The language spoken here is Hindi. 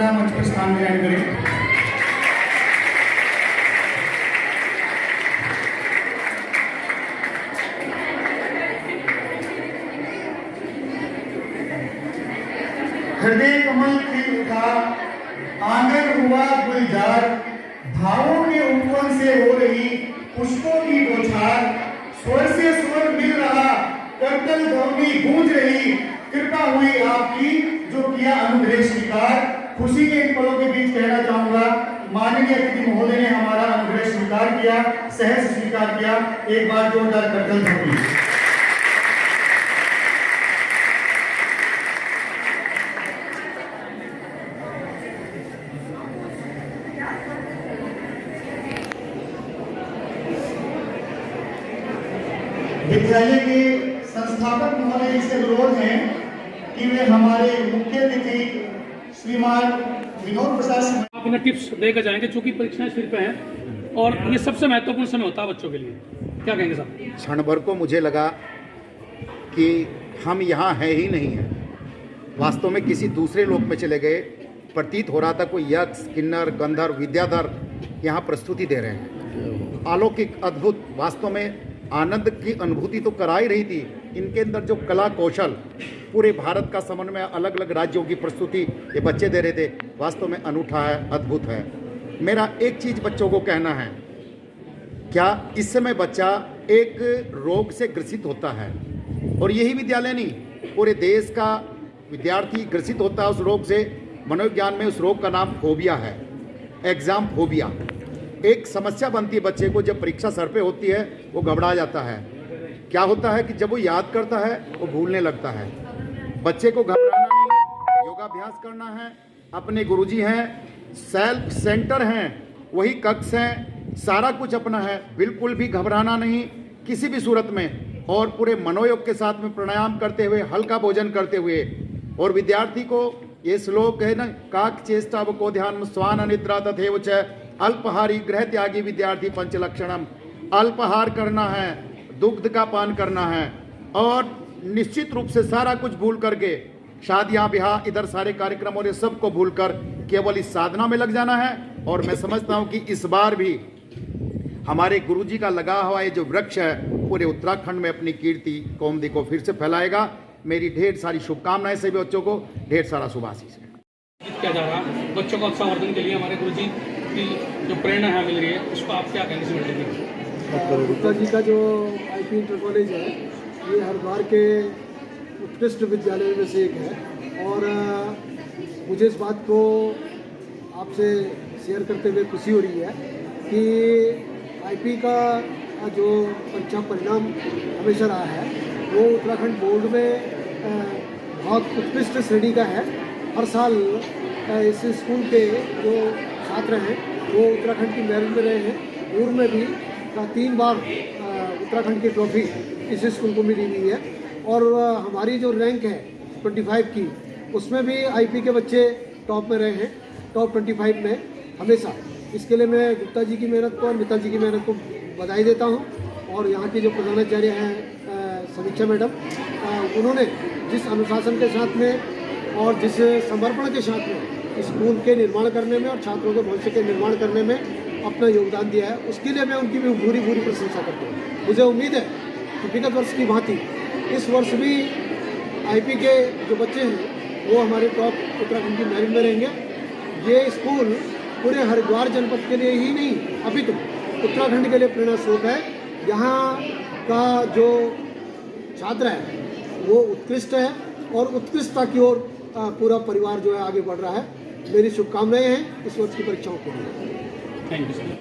कृपया मंच पर स्थान ग्रहण करें। हृदय कमल खिल उठा, आंगन हुआ गुलजार, भावों के उपवन से हो रही पुष्पों की बौछार, स्वर से स्वर मिल रहा, करतल ध्वनि गूंज रही, कृपा हुई आपकी जो किया अनुग्रह स्वीकार। खुशी के इन पलों के बीच कहना चाहूंगा, माननीय अतिथि महोदय ने हमारा अनुग्रह स्वीकार किया, सहर्ष स्वीकार किया। एक बार जोरदार करतल ध्वनि। विद्यालय के संस्थापक महोदय इससे अनुरोध है कि वे हमारे मुख्य अतिथि श्रीमान विनोद प्रसाद आप इन्हें टिप्स देकर जाएंगे, चूंकि परीक्षाएं सिर पे हैं और ये सबसे महत्वपूर्ण समय होता है बच्चों के लिए। क्या कहेंगे साहब? क्षण भर को मुझे लगा कि हम यहाँ हैं ही नहीं हैं, वास्तव में किसी दूसरे लोक में चले गए। प्रतीत हो रहा था कोई यक्ष, किन्नर, गंधर्व, विद्याधर यहाँ प्रस्तुति दे रहे हैं। अलौकिक, अद्भुत, वास्तव में आनंद की अनुभूति तो करा ही रही थी। इनके अंदर जो कला कौशल, पूरे भारत का समन्वय, अलग अलग राज्यों की प्रस्तुति ये बच्चे दे रहे थे, वास्तव में अनूठा है, अद्भुत है। मेरा एक चीज़ बच्चों को कहना है, क्या इस समय बच्चा एक रोग से ग्रसित होता है, और यही विद्यालय नहीं, पूरे देश का विद्यार्थी ग्रसित होता है उस रोग से। मनोविज्ञान में उस रोग का नाम फोबिया है, एग्जाम फोबिया। एक समस्या बनती है बच्चे को, जब परीक्षा सर पे होती है वो घबरा जाता है। क्या होता है कि जब वो याद करता है वो भूलने लगता है। बच्चे को घबराना नहीं, योगाभ्यास करना है। अपने गुरुजी हैं, सेल्फ सेंटर हैं, वही कक्ष हैं, सारा कुछ अपना है। बिल्कुल भी घबराना नहीं किसी भी सूरत में, और पूरे मनोयोग के साथ में प्राणायाम करते हुए, हल्का भोजन करते हुए। और विद्यार्थी को ये श्लोक है ना, काक चेष्टा को ध्यान स्वान निद्रा तथेव च अल्पहारी गृह त्यागी विद्यार्थी पंचलक्षणम। अल्पहार करना है, दुग्ध का पान करना है, और निश्चित रूप से सारा कुछ भूल करके, शादियां ब्याह इधर सारे कार्यक्रम और ये सबको भूलकर केवल इस साधना में लग जाना है। और मैं समझता हूं कि इस बार भी हमारे गुरुजी का लगा हुआ ये जो वृक्ष है पूरे उत्तराखंड में अपनी कीर्ति कौमुदी को फिर से फैलाएगा। मेरी ढेर सारी शुभकामनाएं सभी बच्चों को, ढेर सारा शुभाशीष है। क्या जा रहा बच्चों को संवर्धन के लिए हमारे गुरुजी की जो प्रेरणा है मिल रही है, उसको आप क्या कहेंगे? गुप्ता जी का जो आईपी इंटर कॉलेज है, ये हरिद्वार के उत्कृष्ट विद्यालयों में से एक है। और मुझे इस बात को आपसे शेयर करते हुए खुशी हो रही है कि आईपी का जो परीक्षा परिणाम हमेशा रहा है वो उत्तराखंड बोर्ड में बहुत उत्कृष्ट श्रेणी का है। हर साल इस स्कूल के जो छात्र हैं वो उत्तराखंड की मेरिट में रहे हैं। पूर्व में भी 3 बार उत्तराखंड की ट्रॉफी इस स्कूल को मिली हुई है। और हमारी जो रैंक है 25 की, उसमें भी आईपी के बच्चे टॉप में रहे हैं, टॉप 25 में हमेशा। इसके लिए मैं गुप्ता जी की मेहनत को और मित्तल जी की मेहनत को बधाई देता हूं। और यहाँ की जो प्रधानाचार्य हैं समीक्षा मैडम, उन्होंने जिस अनुशासन के साथ में और जिस समर्पण के साथ में स्कूल के निर्माण करने में और छात्रों के भविष्य के निर्माण करने में अपना योगदान दिया है, उसके लिए मैं उनकी भी पूरी प्रशंसा करता हूँ। मुझे उम्मीद है कि विगत वर्ष की भांति इस वर्ष भी आईपी के जो बच्चे हैं वो हमारे टॉप उत्तराखंड की मेरिट में रहेंगे। ये स्कूल पूरे हरिद्वार जनपद के लिए ही नहीं, अभी तो उत्तराखंड के लिए प्रेरणा स्रोत है। यहाँ का जो छात्र है वो उत्कृष्ट है और उत्कृष्टता की ओर पूरा परिवार जो है आगे बढ़ रहा है। मेरी शुभकामनाएं हैं इस वर्ष की परीक्षाओं के लिए। Thank you sir.